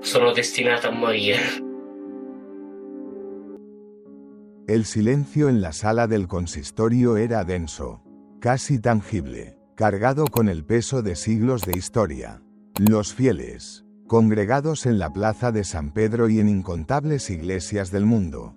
sono destinata a morire. El silencio en la sala del consistorio era denso, casi tangible, cargado con el peso de siglos de historia. Los fieles, congregados en la plaza de San Pedro y en incontables iglesias del mundo,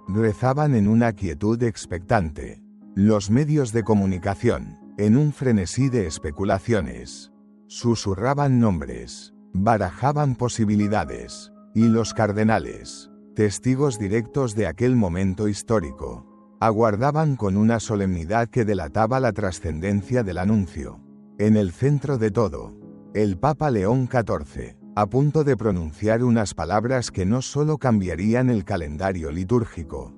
rezaban en una quietud expectante. Los medios de comunicación, en un frenesí de especulaciones, susurraban nombres, barajaban posibilidades, y los cardenales, testigos directos de aquel momento histórico, aguardaban con una solemnidad que delataba la trascendencia del anuncio. En el centro de todo, el Papa León XIV, a punto de pronunciar unas palabras que no solo cambiarían el calendario litúrgico,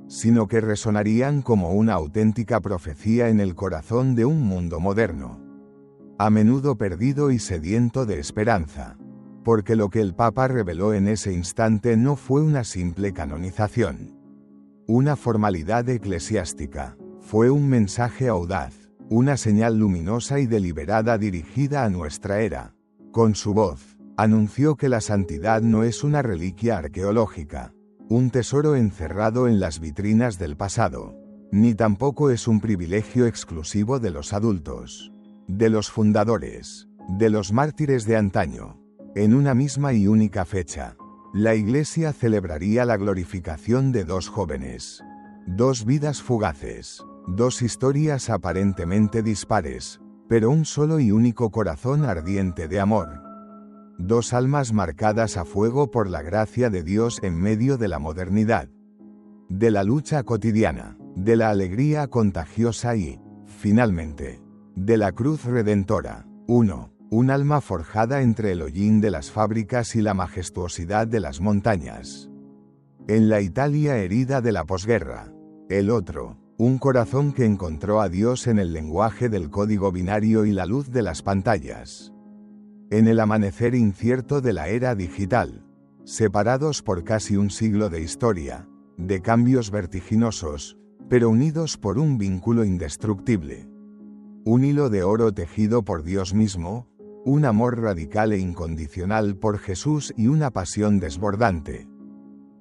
sino que resonarían como una auténtica profecía en el corazón de un mundo moderno, a menudo perdido y sediento de esperanza, porque lo que el Papa reveló en ese instante no fue una simple canonización, una formalidad eclesiástica, fue un mensaje audaz, una señal luminosa y deliberada dirigida a nuestra era. Con su voz, anunció que la santidad no es una reliquia arqueológica, un tesoro encerrado en las vitrinas del pasado, ni tampoco es un privilegio exclusivo de los adultos, de los fundadores, de los mártires de antaño. En una misma y única fecha, la Iglesia celebraría la glorificación de dos jóvenes, dos vidas fugaces, dos historias aparentemente dispares, pero un solo y único corazón ardiente de amor. Dos almas marcadas a fuego por la gracia de Dios en medio de la modernidad, de la lucha cotidiana, de la alegría contagiosa y, finalmente, de la cruz redentora. Uno, un alma forjada entre el hollín de las fábricas y la majestuosidad de las montañas, en la Italia herida de la posguerra. El otro, un corazón que encontró a Dios en el lenguaje del código binario y la luz de las pantallas, en el amanecer incierto de la era digital, separados por casi un siglo de historia, de cambios vertiginosos, pero unidos por un vínculo indestructible. Un hilo de oro tejido por Dios mismo, un amor radical e incondicional por Jesús y una pasión desbordante,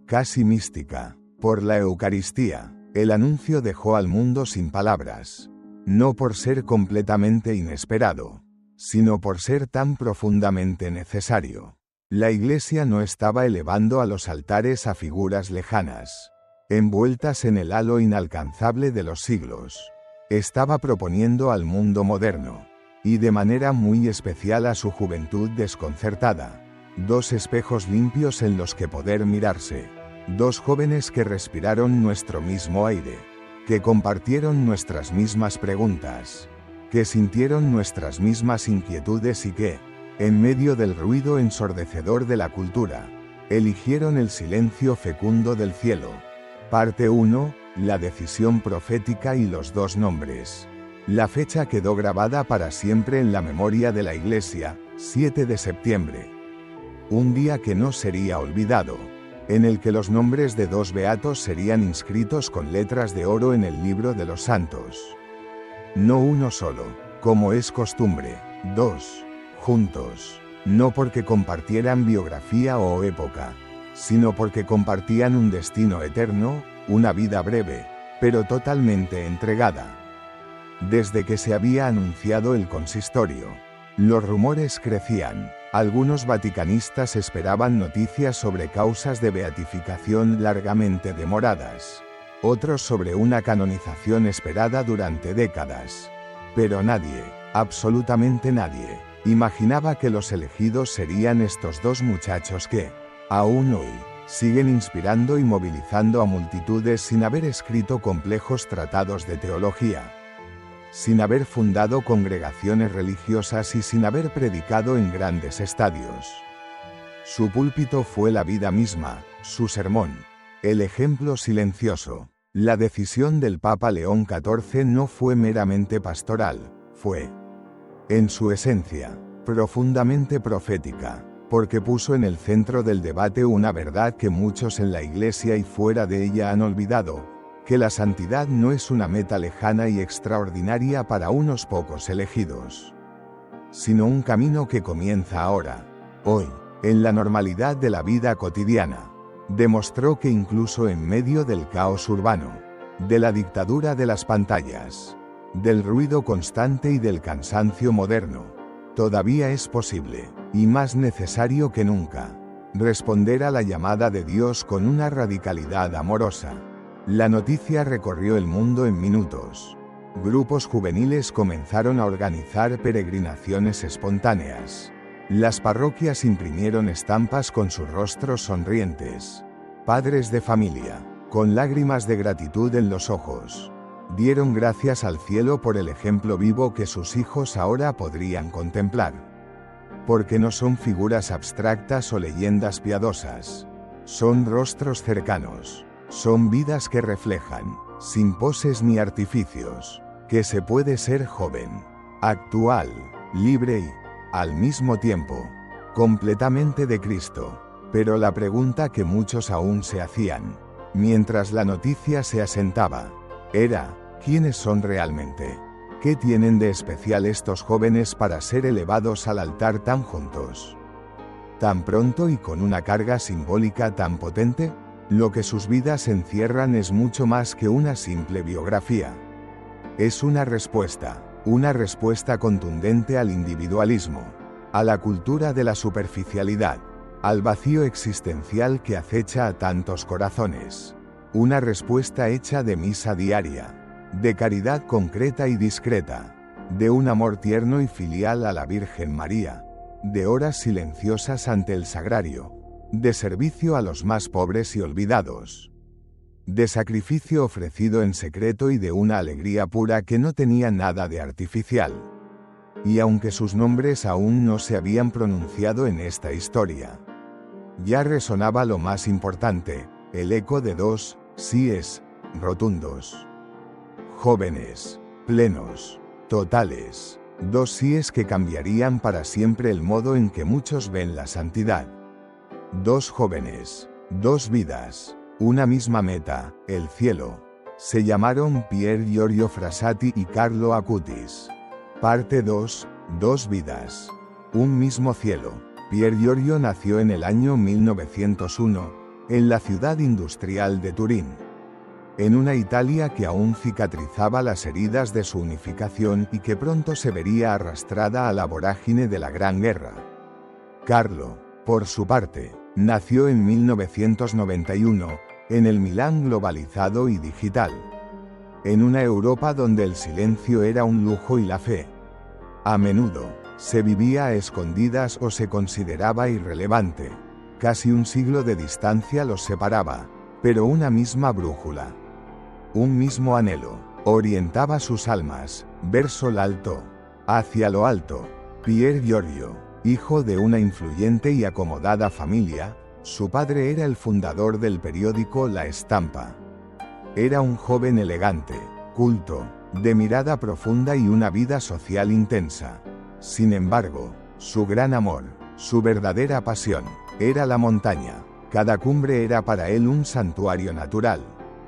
casi mística, por la Eucaristía. El anuncio dejó al mundo sin palabras, no por ser completamente inesperado, sino por ser tan profundamente necesario. La Iglesia no estaba elevando a los altares a figuras lejanas, envueltas en el halo inalcanzable de los siglos. Estaba proponiendo al mundo moderno, y de manera muy especial a su juventud desconcertada, dos espejos limpios en los que poder mirarse, dos jóvenes que respiraron nuestro mismo aire, que compartieron nuestras mismas preguntas, que sintieron nuestras mismas inquietudes y que, en medio del ruido ensordecedor de la cultura, eligieron el silencio fecundo del cielo. Parte 1, la decisión profética y los dos nombres. La fecha quedó grabada para siempre en la memoria de la Iglesia, 7 de septiembre. Un día que no sería olvidado, en el que los nombres de dos beatos serían inscritos con letras de oro en el libro de los santos. No uno solo, como es costumbre, dos, juntos, no porque compartieran biografía o época, sino porque compartían un destino eterno, una vida breve, pero totalmente entregada. Desde que se había anunciado el consistorio, los rumores crecían. Algunos vaticanistas esperaban noticias sobre causas de beatificación largamente demoradas, otros sobre una canonización esperada durante décadas. Pero nadie, absolutamente nadie, imaginaba que los elegidos serían estos dos muchachos que, aún hoy, siguen inspirando y movilizando a multitudes sin haber escrito complejos tratados de teología, sin haber fundado congregaciones religiosas y sin haber predicado en grandes estadios. Su púlpito fue la vida misma, su sermón, el ejemplo silencioso. La decisión del Papa León XIV no fue meramente pastoral, fue, en su esencia, profundamente profética, porque puso en el centro del debate una verdad que muchos en la Iglesia y fuera de ella han olvidado, que la santidad no es una meta lejana y extraordinaria para unos pocos elegidos, sino un camino que comienza ahora, hoy, en la normalidad de la vida cotidiana. Demostró que incluso en medio del caos urbano, de la dictadura de las pantallas, del ruido constante y del cansancio moderno, todavía es posible, y más necesario que nunca, responder a la llamada de Dios con una radicalidad amorosa. La noticia recorrió el mundo en minutos. Grupos juveniles comenzaron a organizar peregrinaciones espontáneas. Las parroquias imprimieron estampas con sus rostros sonrientes. Padres de familia, con lágrimas de gratitud en los ojos, dieron gracias al cielo por el ejemplo vivo que sus hijos ahora podrían contemplar. Porque no son figuras abstractas o leyendas piadosas. Son rostros cercanos. Son vidas que reflejan, sin poses ni artificios, que se puede ser joven, actual, libre y, al mismo tiempo, completamente de Cristo. Pero la pregunta que muchos aún se hacían, mientras la noticia se asentaba, era, ¿quiénes son realmente? ¿Qué tienen de especial estos jóvenes para ser elevados al altar tan juntos? ¿Tan pronto y con una carga simbólica tan potente? Lo que sus vidas encierran es mucho más que una simple biografía. Es una respuesta contundente al individualismo, a la cultura de la superficialidad, al vacío existencial que acecha a tantos corazones. Una respuesta hecha de misa diaria, de caridad concreta y discreta, de un amor tierno y filial a la Virgen María, de horas silenciosas ante el sagrario, de servicio a los más pobres y olvidados, de sacrificio ofrecido en secreto y de una alegría pura que no tenía nada de artificial. Y aunque sus nombres aún no se habían pronunciado en esta historia, ya resonaba lo más importante, el eco de dos síes rotundos. Jóvenes, plenos, totales, dos síes que cambiarían para siempre el modo en que muchos ven la santidad. Dos jóvenes, dos vidas, una misma meta, el cielo. Se llamaron Pier Giorgio Frassati y Carlo Acutis. Parte 2, dos vidas, un mismo cielo. Pier Giorgio nació en el año 1901, en la ciudad industrial de Turín, en una Italia que aún cicatrizaba las heridas de su unificación y que pronto se vería arrastrada a la vorágine de la Gran Guerra. Carlo, por su parte, nació en 1991, en el Milán globalizado y digital, en una Europa donde el silencio era un lujo y la fe, a menudo, se vivía a escondidas o se consideraba irrelevante. Casi un siglo de distancia los separaba, pero una misma brújula, un mismo anhelo, orientaba sus almas, verso l'alto, hacia lo alto. Pier Giorgio, hijo de una influyente y acomodada familia, su padre era el fundador del periódico La Estampa. Era un joven elegante, culto, de mirada profunda y una vida social intensa. Sin embargo, su gran amor, su verdadera pasión, era la montaña. Cada cumbre era para él un santuario natural.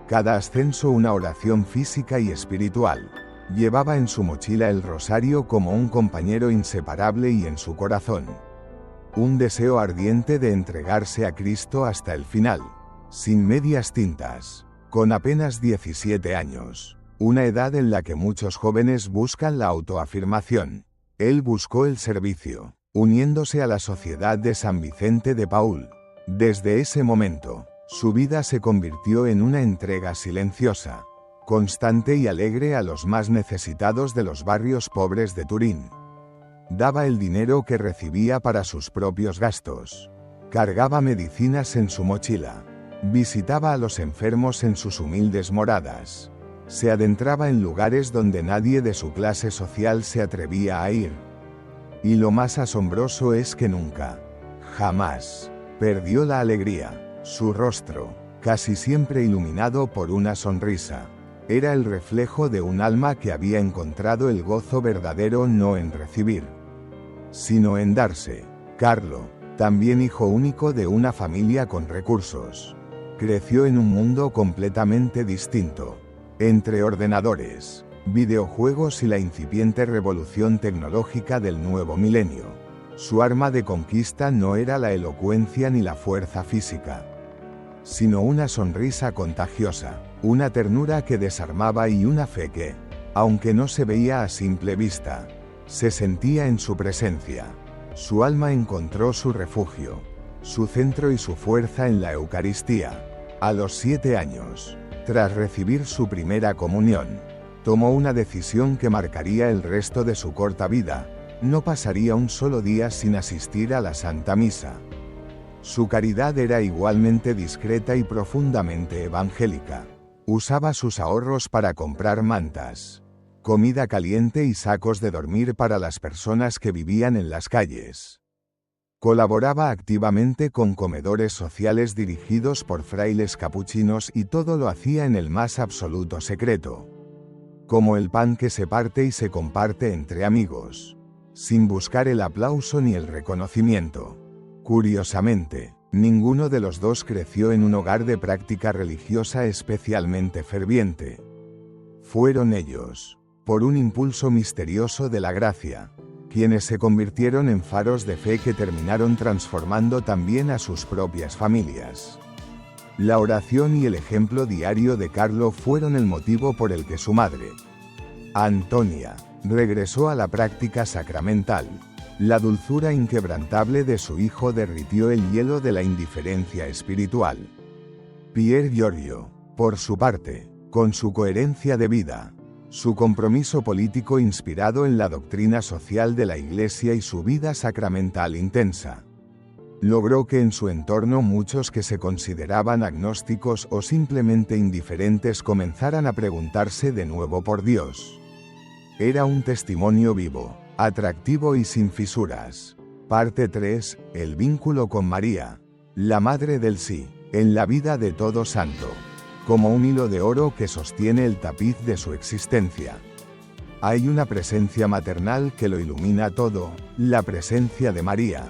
Cada ascenso una oración física y espiritual. Llevaba en su mochila el rosario como un compañero inseparable y en su corazón un deseo ardiente de entregarse a Cristo hasta el final, sin medias tintas, con apenas 17 años, una edad en la que muchos jóvenes buscan la autoafirmación. Él buscó el servicio, uniéndose a la Sociedad de San Vicente de Paúl. Desde ese momento, su vida se convirtió en una entrega silenciosa, constante y alegre a los más necesitados de los barrios pobres de Turín. Daba el dinero que recibía para sus propios gastos. Cargaba medicinas en su mochila. Visitaba a los enfermos en sus humildes moradas. Se adentraba en lugares donde nadie de su clase social se atrevía a ir. Y lo más asombroso es que nunca, jamás, perdió la alegría. Su rostro, casi siempre iluminado por una sonrisa, era el reflejo de un alma que había encontrado el gozo verdadero no en recibir, sino en darse. Carlo, también hijo único de una familia con recursos, creció en un mundo completamente distinto, entre ordenadores, videojuegos y la incipiente revolución tecnológica del nuevo milenio. Su arma de conquista no era la elocuencia ni la fuerza física, sino una sonrisa contagiosa, una ternura que desarmaba y una fe que, aunque no se veía a simple vista, se sentía en su presencia. Su alma encontró su refugio, su centro y su fuerza en la Eucaristía. A los 7 años, tras recibir su primera comunión, tomó una decisión que marcaría el resto de su corta vida. No pasaría un solo día sin asistir a la Santa Misa. Su caridad era igualmente discreta y profundamente evangélica. Usaba sus ahorros para comprar mantas, comida caliente y sacos de dormir para las personas que vivían en las calles. Colaboraba activamente con comedores sociales dirigidos por frailes capuchinos y todo lo hacía en el más absoluto secreto, como el pan que se parte y se comparte entre amigos, sin buscar el aplauso ni el reconocimiento. Curiosamente, ninguno de los dos creció en un hogar de práctica religiosa especialmente ferviente. Fueron ellos, por un impulso misterioso de la gracia, quienes se convirtieron en faros de fe que terminaron transformando también a sus propias familias. La oración y el ejemplo diario de Carlo fueron el motivo por el que su madre, Antonia, regresó a la práctica sacramental. La dulzura inquebrantable de su hijo derritió el hielo de la indiferencia espiritual. Pier Giorgio, por su parte, con su coherencia de vida, su compromiso político inspirado en la doctrina social de la Iglesia y su vida sacramental intensa, logró que en su entorno muchos que se consideraban agnósticos o simplemente indiferentes comenzaran a preguntarse de nuevo por Dios. Era un testimonio vivo, atractivo y sin fisuras. Parte 3. El vínculo con María, la Madre del Sí, en la vida de todo santo, como un hilo de oro que sostiene el tapiz de su existencia. Hay una presencia maternal que lo ilumina todo, la presencia de María.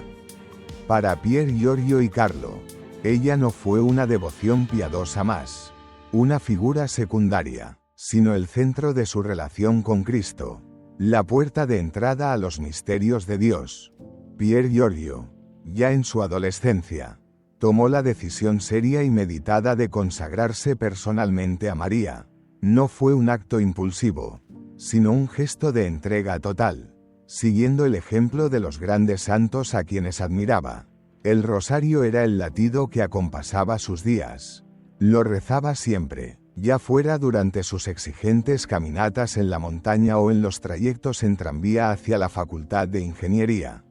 Para Pier Giorgio y Carlo, ella no fue una devoción piadosa más, una figura secundaria, sino el centro de su relación con Cristo, la puerta de entrada a los misterios de Dios. Pier Giorgio, ya en su adolescencia, tomó la decisión seria y meditada de consagrarse personalmente a María. No fue un acto impulsivo, sino un gesto de entrega total, siguiendo el ejemplo de los grandes santos a quienes admiraba. El rosario era el latido que acompasaba sus días. Lo rezaba siempre, ya fuera durante sus exigentes caminatas en la montaña o en los trayectos en tranvía hacia la Facultad de Ingeniería.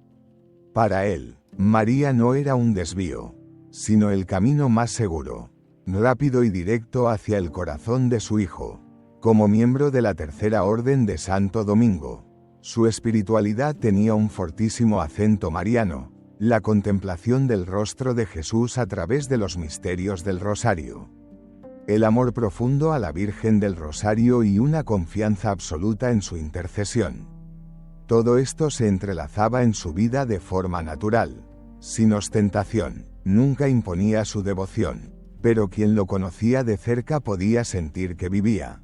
Para él, María no era un desvío, sino el camino más seguro, rápido y directo hacia el corazón de su Hijo. Como miembro de la Tercera Orden de Santo Domingo, su espiritualidad tenía un fortísimo acento mariano, la contemplación del rostro de Jesús a través de los misterios del rosario, el amor profundo a la Virgen del Rosario y una confianza absoluta en su intercesión. Todo esto se entrelazaba en su vida de forma natural, sin ostentación. Nunca imponía su devoción, pero quien lo conocía de cerca podía sentir que vivía,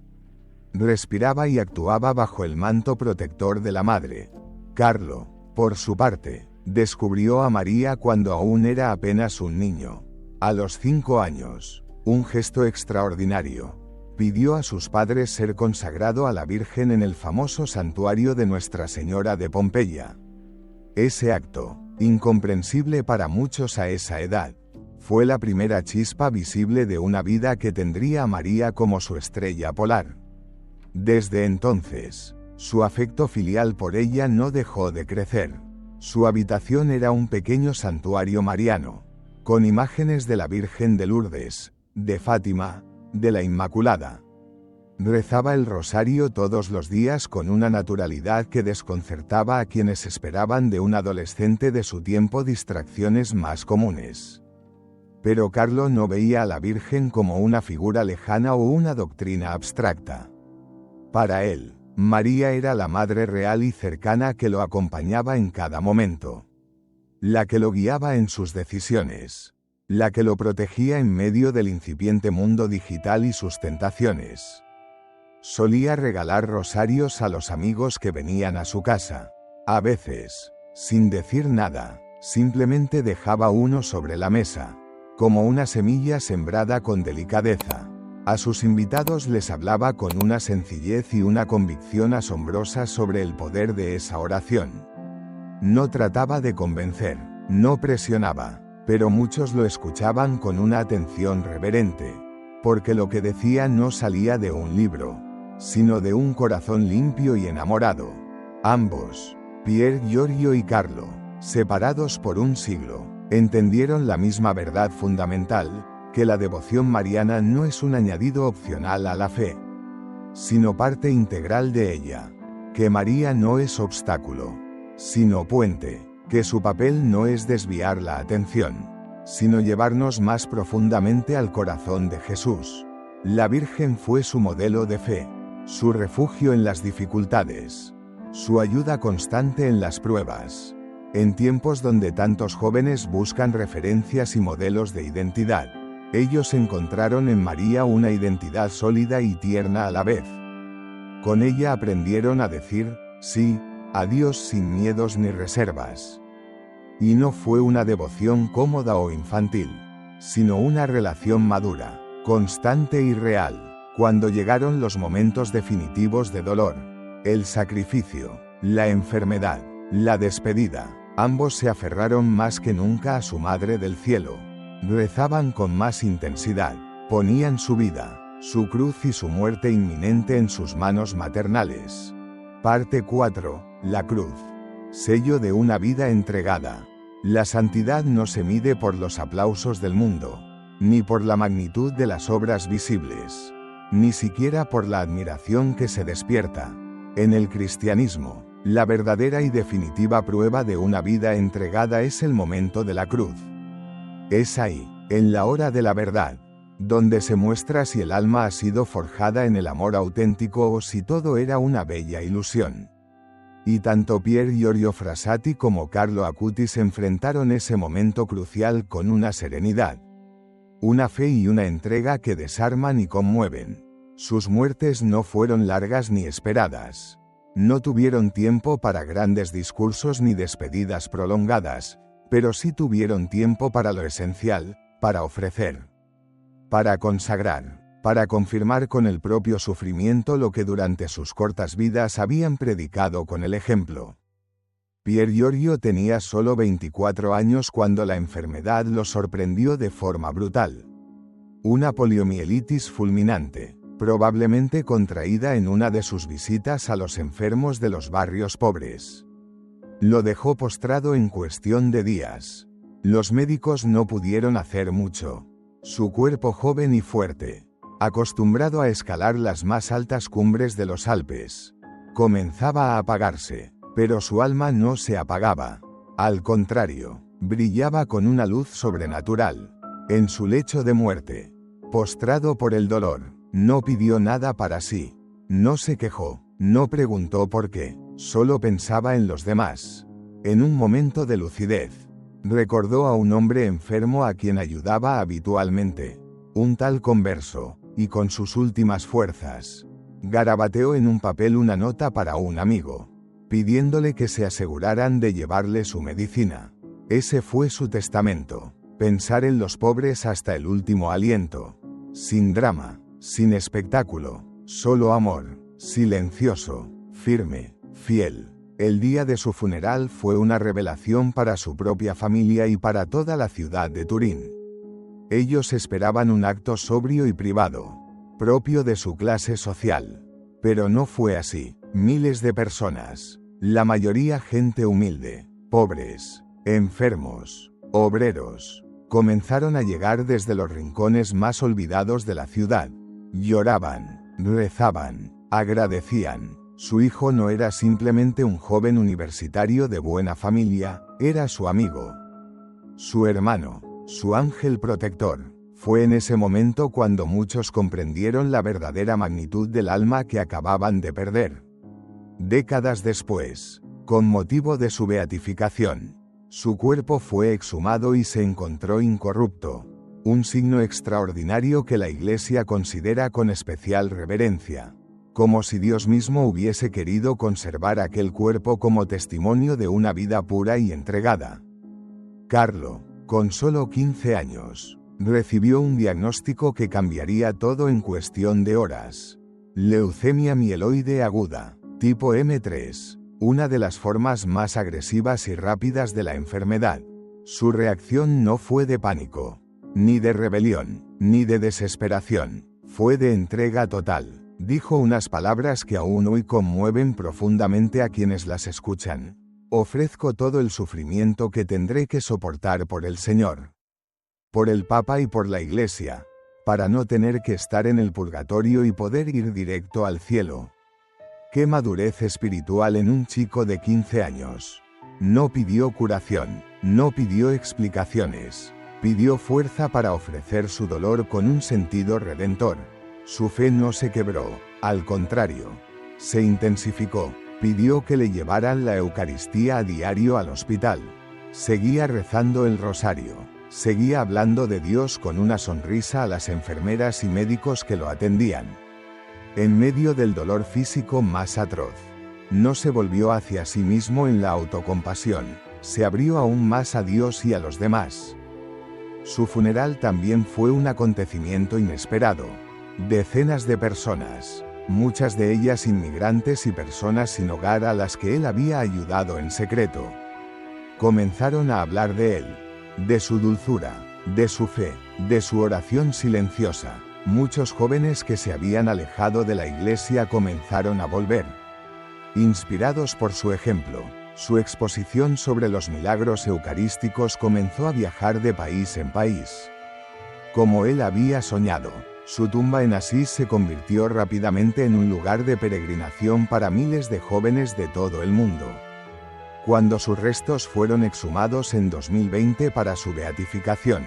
respiraba y actuaba bajo el manto protector de la Madre. Carlo, por su parte, descubrió a María cuando aún era apenas un niño. A los 5 años, un gesto extraordinario, pidió a sus padres ser consagrado a la Virgen en el famoso santuario de Nuestra Señora de Pompeya. Ese acto, incomprensible para muchos a esa edad, fue la primera chispa visible de una vida que tendría a María como su estrella polar. Desde entonces, su afecto filial por ella no dejó de crecer. Su habitación era un pequeño santuario mariano, con imágenes de la Virgen de Lourdes, de Fátima, de la Inmaculada. Rezaba el rosario todos los días con una naturalidad que desconcertaba a quienes esperaban de un adolescente de su tiempo distracciones más comunes. Pero Carlo no veía a la Virgen como una figura lejana o una doctrina abstracta. Para él, María era la Madre real y cercana que lo acompañaba en cada momento, la que lo guiaba en sus decisiones, la que lo protegía en medio del incipiente mundo digital y sus tentaciones. Solía regalar rosarios a los amigos que venían a su casa. A veces, sin decir nada, simplemente dejaba uno sobre la mesa, como una semilla sembrada con delicadeza. A sus invitados les hablaba con una sencillez y una convicción asombrosas sobre el poder de esa oración. No trataba de convencer, no presionaba, pero muchos lo escuchaban con una atención reverente, porque lo que decía no salía de un libro, sino de un corazón limpio y enamorado. Ambos, Pier Giorgio y Carlo, separados por un siglo, entendieron la misma verdad fundamental, que la devoción mariana no es un añadido opcional a la fe, sino parte integral de ella, que María no es obstáculo, sino puente, que su papel no es desviar la atención, sino llevarnos más profundamente al corazón de Jesús. La Virgen fue su modelo de fe, su refugio en las dificultades, su ayuda constante en las pruebas. En tiempos donde tantos jóvenes buscan referencias y modelos de identidad, ellos encontraron en María una identidad sólida y tierna a la vez. Con ella aprendieron a decir sí a Dios sin miedos ni reservas. Y no fue una devoción cómoda o infantil, sino una relación madura, constante y real. Cuando llegaron los momentos definitivos de dolor, el sacrificio, la enfermedad, la despedida, ambos se aferraron más que nunca a su Madre del Cielo. Rezaban con más intensidad, ponían su vida, su cruz y su muerte inminente en sus manos maternales. Parte 4. La cruz. Sello de una vida entregada. La santidad no se mide por los aplausos del mundo, ni por la magnitud de las obras visibles, ni siquiera por la admiración que se despierta. En el cristianismo, la verdadera y definitiva prueba de una vida entregada es el momento de la cruz. Es ahí, en la hora de la verdad, donde se muestra si el alma ha sido forjada en el amor auténtico o si todo era una bella ilusión. Y tanto Pier Giorgio Frassati como Carlo Acutis enfrentaron ese momento crucial con una serenidad, una fe y una entrega que desarman y conmueven. Sus muertes no fueron largas ni esperadas. No tuvieron tiempo para grandes discursos ni despedidas prolongadas, pero sí tuvieron tiempo para lo esencial, para ofrecer, para consagrar, para confirmar con el propio sufrimiento lo que durante sus cortas vidas habían predicado con el ejemplo. Pier Giorgio tenía solo 24 años cuando la enfermedad lo sorprendió de forma brutal. Una poliomielitis fulminante, probablemente contraída en una de sus visitas a los enfermos de los barrios pobres. Lo dejó postrado en cuestión de días. Los médicos no pudieron hacer mucho. Su cuerpo joven y fuerte, acostumbrado a escalar las más altas cumbres de los Alpes, comenzaba a apagarse, pero su alma no se apagaba. Al contrario, brillaba con una luz sobrenatural. En su lecho de muerte, postrado por el dolor, no pidió nada para sí. No se quejó, no preguntó por qué, solo pensaba en los demás. En un momento de lucidez, recordó a un hombre enfermo a quien ayudaba habitualmente, un tal converso, y con sus últimas fuerzas, garabateó en un papel una nota para un amigo, pidiéndole que se aseguraran de llevarle su medicina. Ese fue su testamento, pensar en los pobres hasta el último aliento, sin drama, sin espectáculo, solo amor, silencioso, firme, fiel. El día de su funeral fue una revelación para su propia familia y para toda la ciudad de Turín. Ellos esperaban un acto sobrio y privado, propio de su clase social. Pero no fue así. Miles de personas, la mayoría gente humilde, pobres, enfermos, obreros, comenzaron a llegar desde los rincones más olvidados de la ciudad. Lloraban, rezaban, agradecían. Su hijo no era simplemente un joven universitario de buena familia, era su amigo, su hermano, su ángel protector. Fue en ese momento cuando muchos comprendieron la verdadera magnitud del alma que acababan de perder. Décadas después, con motivo de su beatificación, su cuerpo fue exhumado y se encontró incorrupto, un signo extraordinario que la Iglesia considera con especial reverencia. como si Dios mismo hubiese querido conservar aquel cuerpo como testimonio de una vida pura y entregada. Carlo, con solo 15 años, recibió un diagnóstico que cambiaría todo en cuestión de horas. Leucemia mieloide aguda, tipo M3, una de las formas más agresivas y rápidas de la enfermedad. Su reacción no fue de pánico, ni de rebelión, ni de desesperación, fue de entrega total. Dijo unas palabras que aún hoy conmueven profundamente a quienes las escuchan. Ofrezco todo el sufrimiento que tendré que soportar por el Señor, por el Papa y por la Iglesia, para no tener que estar en el purgatorio y poder ir directo al cielo. ¡Qué madurez espiritual en un chico de 15 años! No pidió curación, no pidió explicaciones, pidió fuerza para ofrecer su dolor con un sentido redentor. Su fe no se quebró, al contrario, se intensificó. Pidió que le llevaran la Eucaristía a diario al hospital. Seguía rezando el rosario. Seguía hablando de Dios con una sonrisa a las enfermeras y médicos que lo atendían. En medio del dolor físico más atroz, no se volvió hacia sí mismo en la autocompasión. Se abrió aún más a Dios y a los demás. Su funeral también fue un acontecimiento inesperado. Decenas de personas, muchas de ellas inmigrantes y personas sin hogar a las que él había ayudado en secreto, comenzaron a hablar de él, de su dulzura, de su fe, de su oración silenciosa. Muchos jóvenes que se habían alejado de la iglesia comenzaron a volver. Inspirados por su ejemplo, su exposición sobre los milagros eucarísticos comenzó a viajar de país en país. Como él había soñado, su tumba en Asís se convirtió rápidamente en un lugar de peregrinación para miles de jóvenes de todo el mundo. Cuando sus restos fueron exhumados en 2020 para su beatificación,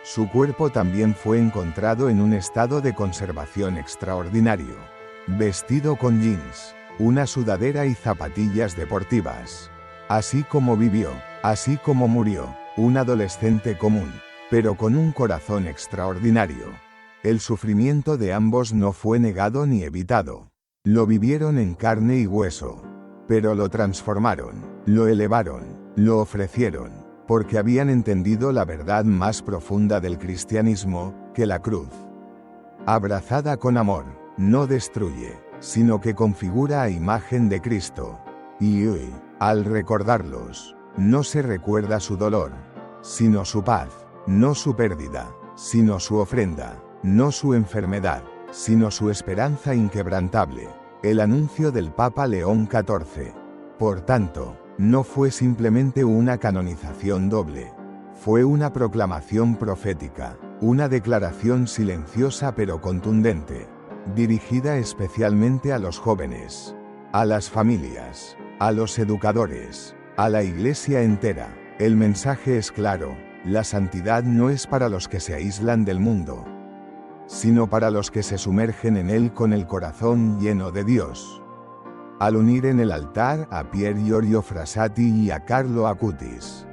su cuerpo también fue encontrado en un estado de conservación extraordinario, vestido con jeans, una sudadera y zapatillas deportivas. Así como vivió, así como murió, un adolescente común, pero con un corazón extraordinario. El sufrimiento de ambos no fue negado ni evitado. Lo vivieron en carne y hueso, pero lo transformaron, lo elevaron, lo ofrecieron, porque habían entendido la verdad más profunda del cristianismo, que la cruz, abrazada con amor, no destruye, sino que configura a imagen de Cristo. Y hoy, al recordarlos, no se recuerda su dolor, sino su paz, no su pérdida, sino su ofrenda, no su enfermedad, sino su esperanza inquebrantable. El anuncio del Papa León XIV, por tanto, no fue simplemente una canonización doble. Fue una proclamación profética, una declaración silenciosa pero contundente, dirigida especialmente a los jóvenes, a las familias, a los educadores, a la Iglesia entera. El mensaje es claro: la santidad no es para los que se aíslan del mundo, sino para los que se sumergen en él con el corazón lleno de Dios. Al unir en el altar a Pier Giorgio Frassati y a Carlo Acutis,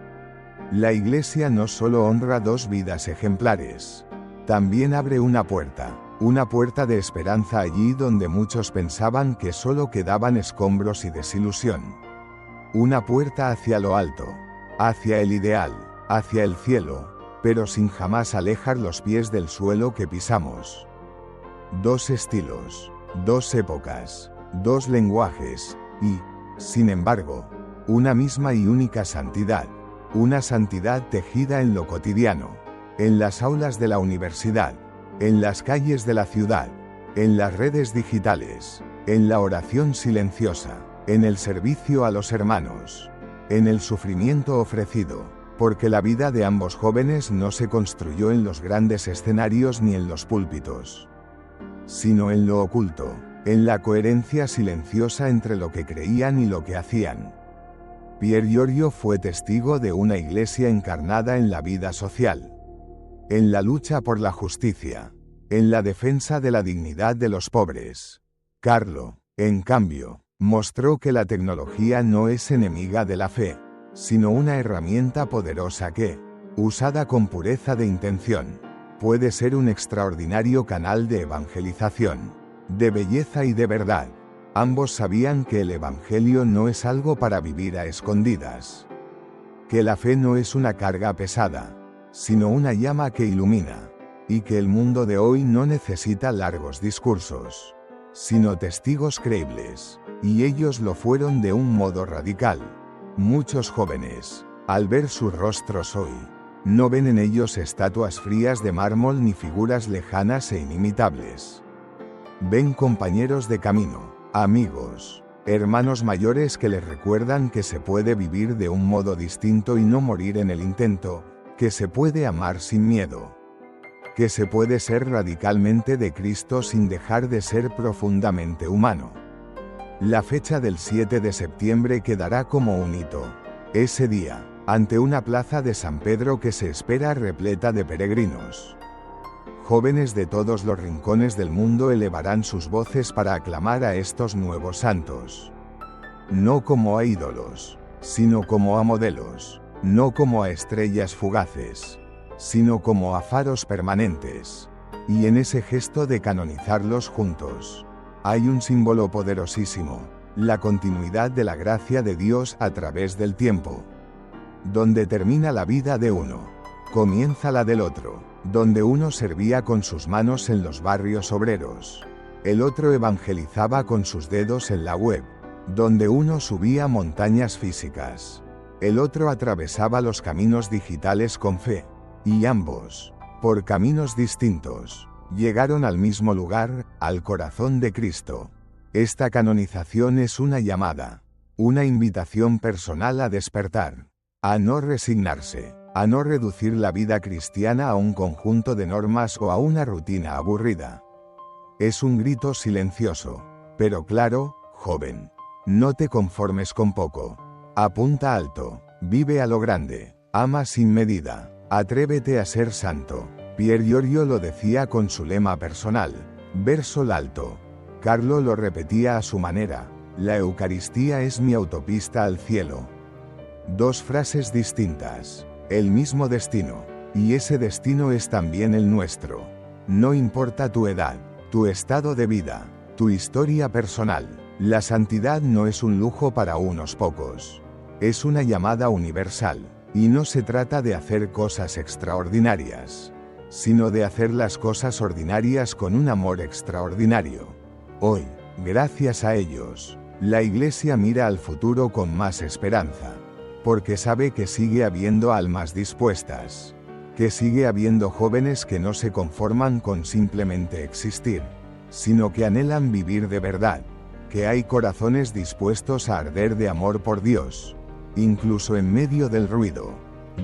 la Iglesia no solo honra dos vidas ejemplares, también abre una puerta de esperanza allí donde muchos pensaban que solo quedaban escombros y desilusión. Una puerta hacia lo alto, hacia el ideal, hacia el cielo, pero sin jamás alejar los pies del suelo que pisamos. Dos estilos, dos épocas, dos lenguajes, y, sin embargo, una misma y única santidad, una santidad tejida en lo cotidiano, en las aulas de la universidad, en las calles de la ciudad, en las redes digitales, en la oración silenciosa, en el servicio a los hermanos, en el sufrimiento ofrecido, porque la vida de ambos jóvenes no se construyó en los grandes escenarios ni en los púlpitos, sino en lo oculto, en la coherencia silenciosa entre lo que creían y lo que hacían. Pier Giorgio fue testigo de una iglesia encarnada en la vida social, en la lucha por la justicia, en la defensa de la dignidad de los pobres. Carlo, en cambio, mostró que la tecnología no es enemiga de la fe, sino una herramienta poderosa que, usada con pureza de intención, puede ser un extraordinario canal de evangelización. de belleza y de verdad. Ambos sabían que el Evangelio no es algo para vivir a escondidas. Que la fe no es una carga pesada, sino una llama que ilumina. Y que el mundo de hoy no necesita largos discursos, sino testigos creíbles. Y ellos lo fueron de un modo radical. Muchos jóvenes, al ver sus rostros hoy, no ven en ellos estatuas frías de mármol ni figuras lejanas e inimitables. Ven compañeros de camino, amigos, hermanos mayores que les recuerdan que se puede vivir de un modo distinto y no morir en el intento, que se puede amar sin miedo, que se puede ser radicalmente de Cristo sin dejar de ser profundamente humano. La fecha del 7 de septiembre quedará como un hito. Ese día, ante una plaza de San Pedro que se espera repleta de peregrinos. Jóvenes de todos los rincones del mundo elevarán sus voces para aclamar a estos nuevos santos. No como a ídolos, sino como a modelos, no como a estrellas fugaces, sino como a faros permanentes. Y en ese gesto de canonizarlos juntos, hay un símbolo poderosísimo, la continuidad de la gracia de Dios a través del tiempo. Donde termina la vida de uno, comienza la del otro. Donde uno servía con sus manos en los barrios obreros, el otro evangelizaba con sus dedos en la web. Donde uno subía montañas físicas, el otro atravesaba los caminos digitales con fe. Y ambos, por caminos distintos, llegaron al mismo lugar, al corazón de Cristo. Esta canonización es una llamada, una invitación personal a despertar, a no resignarse, a no reducir la vida cristiana a un conjunto de normas o a una rutina aburrida. Es un grito silencioso, pero claro, joven. No te conformes con poco. Apunta alto, vive a lo grande, ama sin medida, atrévete a ser santo. Pier Giorgio lo decía con su lema personal, verso l'alto. Carlo lo repetía a su manera, la Eucaristía es mi autopista al cielo. Dos frases distintas, el mismo destino, y ese destino es también el nuestro. No importa tu edad, tu estado de vida, tu historia personal, la santidad no es un lujo para unos pocos. Es una llamada universal, y no se trata de hacer cosas extraordinarias, sino de hacer las cosas ordinarias con un amor extraordinario. Hoy, gracias a ellos, la Iglesia mira al futuro con más esperanza, porque sabe que sigue habiendo almas dispuestas, que sigue habiendo jóvenes que no se conforman con simplemente existir, sino que anhelan vivir de verdad, que hay corazones dispuestos a arder de amor por Dios, incluso en medio del ruido,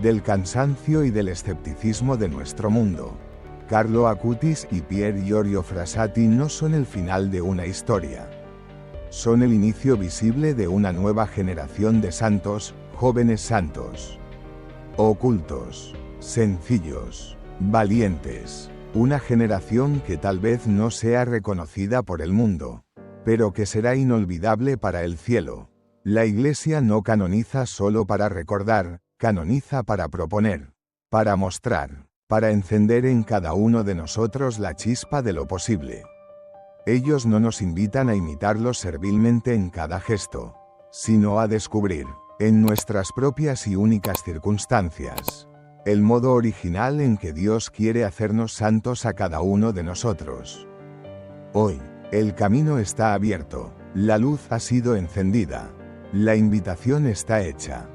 del cansancio y del escepticismo de nuestro mundo. Carlo Acutis y Pier Giorgio Frassati no son el final de una historia. Son el inicio visible de una nueva generación de santos, jóvenes santos. Ocultos, sencillos, valientes. Una generación que tal vez no sea reconocida por el mundo, pero que será inolvidable para el cielo. La Iglesia no canoniza solo para recordar, canoniza para proponer, para mostrar, para encender en cada uno de nosotros la chispa de lo posible. Ellos no nos invitan a imitarlos servilmente en cada gesto, sino a descubrir, en nuestras propias y únicas circunstancias, el modo original en que Dios quiere hacernos santos a cada uno de nosotros. Hoy, el camino está abierto, la luz ha sido encendida, la invitación está hecha.